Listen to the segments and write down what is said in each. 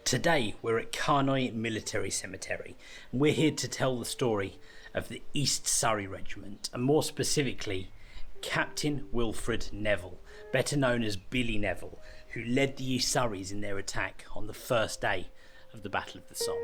Today we're at Carnoy Military Cemetery and we're here to tell the story of the East Surrey Regiment, and more specifically Captain Wilfred Neville, better known as Billie Neville, who led the East Surreys in their attack on the first day of the Battle of the Somme.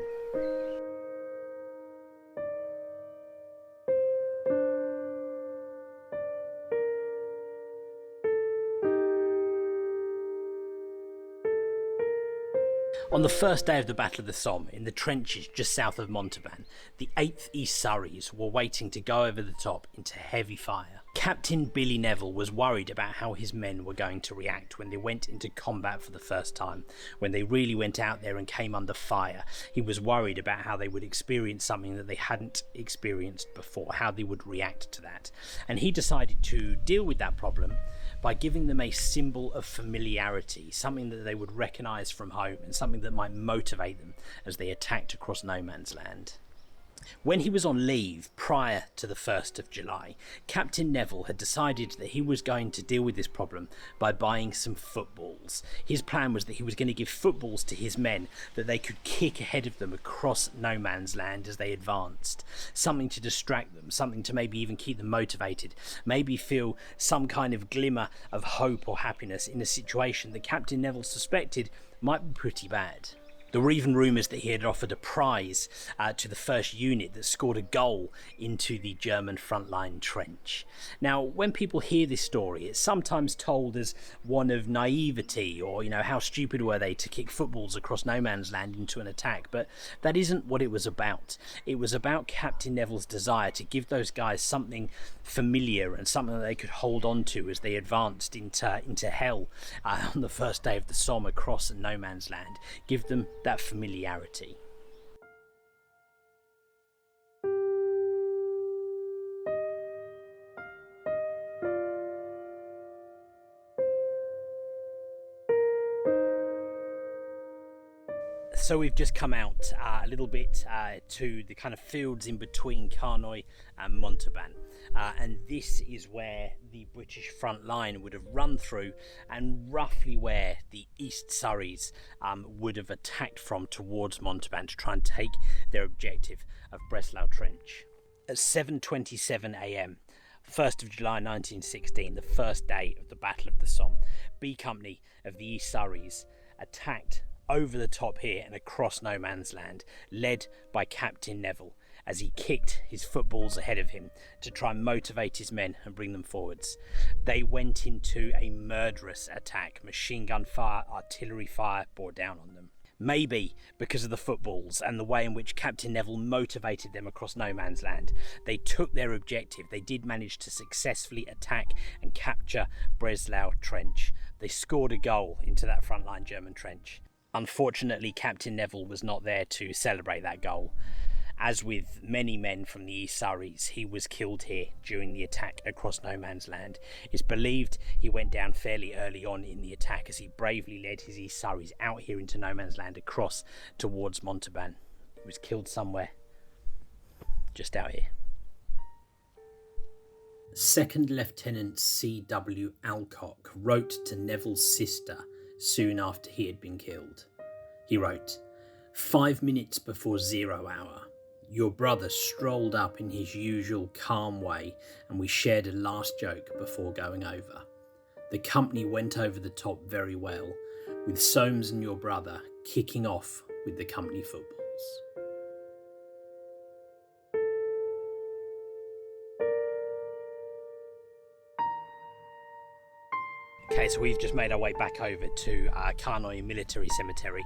On the first day of the Battle of the Somme, in the trenches just south of Montauban, the 8th East Surreys were waiting to go over the top into heavy fire. Captain Billie Neville was worried about how his men were going to react when they went into combat for the first time, when they really went out there and came under fire. He was worried about how they would experience something that they hadn't experienced before, how they would react to that. And he decided to deal with that problem by giving them a symbol of familiarity, something that they would recognise from home and something that might motivate them as they attacked across no man's land. When he was on leave prior to the 1st of July, Captain Neville had decided that he was going to deal with this problem by buying some footballs. His plan was that he was going to give footballs to his men that they could kick ahead of them across no man's land as they advanced. Something to distract them, something to maybe even keep them motivated, maybe feel some kind of glimmer of hope or happiness in a situation that Captain Neville suspected might be pretty bad. There were even rumours that he had offered a prize to the first unit that scored a goal into the German frontline trench. Now, when people hear this story, it's sometimes told as one of naivety, or, how stupid were they to kick footballs across no man's land into an attack, but that isn't what it was about. It was about Captain Neville's desire to give those guys something familiar and something that they could hold on to as they advanced into hell on the first day of the Somme across no man's land. Give them that familiarity. So we've just come out a little bit to the kind of fields in between Carnoy and Montauban, and this is where the British front line would have run through, and roughly where the East Surreys would have attacked from towards Montauban to try and take their objective of Breslau Trench. At 7:27 a.m, 1st of July 1916, the first day of the Battle of the Somme, B Company of the East Surreys attacked over the top here and across no man's land, led by Captain Neville, as he kicked his footballs ahead of him to try and motivate his men and bring them forwards. They went into a murderous attack. Machine gun fire, artillery fire bore down on them. Maybe because of the footballs and the way in which Captain Neville motivated them across no man's land, they took their objective. They did manage to successfully attack and capture Breslau Trench. They scored a goal into that frontline German trench. Unfortunately, Captain Neville was not there to celebrate that goal. As with many men from the East Surreys, he was killed here during the attack across no man's land. It's believed he went down fairly early on in the attack as he bravely led his East Surreys out here into no man's land across towards Montauban. He was killed somewhere just out here. Second Lieutenant C.W. Alcock wrote to Neville's sister soon after he had been killed. He wrote, 5 minutes before 0 hour, your brother strolled up in his usual calm way and we shared a last joke before going over. The company went over the top very well, with Soames and your brother kicking off with the company footballs. Okay, so we've just made our way back over to Carnoy Military Cemetery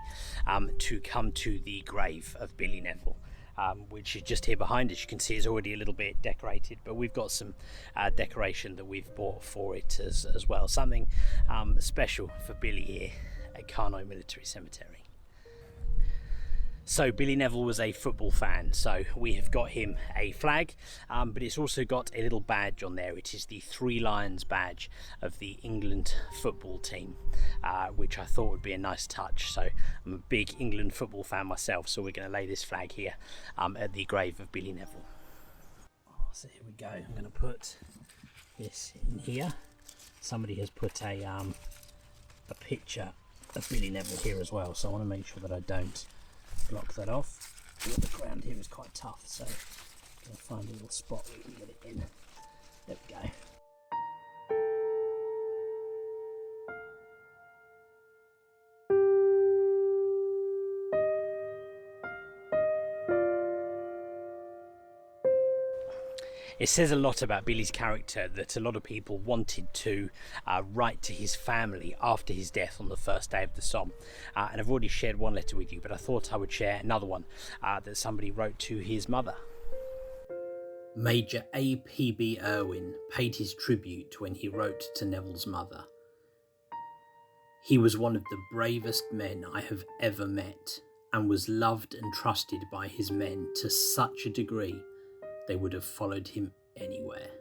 to come to the grave of Billie Neville, which is just here behind us. You can see it's already a little bit decorated, but we've got some decoration that we've bought for it as well. Something special for Billie here at Carnoy Military Cemetery. So Billie Neville was a football fan, so we have got him a flag, but it's also got a little badge on there. It is the Three Lions badge of the England football team, which I thought would be a nice touch. So I'm a big England football fan myself, so we're going to lay this flag here at the grave of Billie Neville. So here we go. I'm going to put this in here. Somebody has put a picture of Billie Neville here as well, so I want to make sure that I don't block that off. The ground here is quite tough, so I'm going to find a little spot where we can get it in. There we go. It says a lot about Billie's character that a lot of people wanted to write to his family after his death on the first day of the Somme. And I've already shared one letter with you, but I thought I would share another one that somebody wrote to his mother. Major A.P.B. Irwin paid his tribute when he wrote to Neville's mother. He was one of the bravest men I have ever met, and was loved and trusted by his men to such a degree they would have followed him anywhere.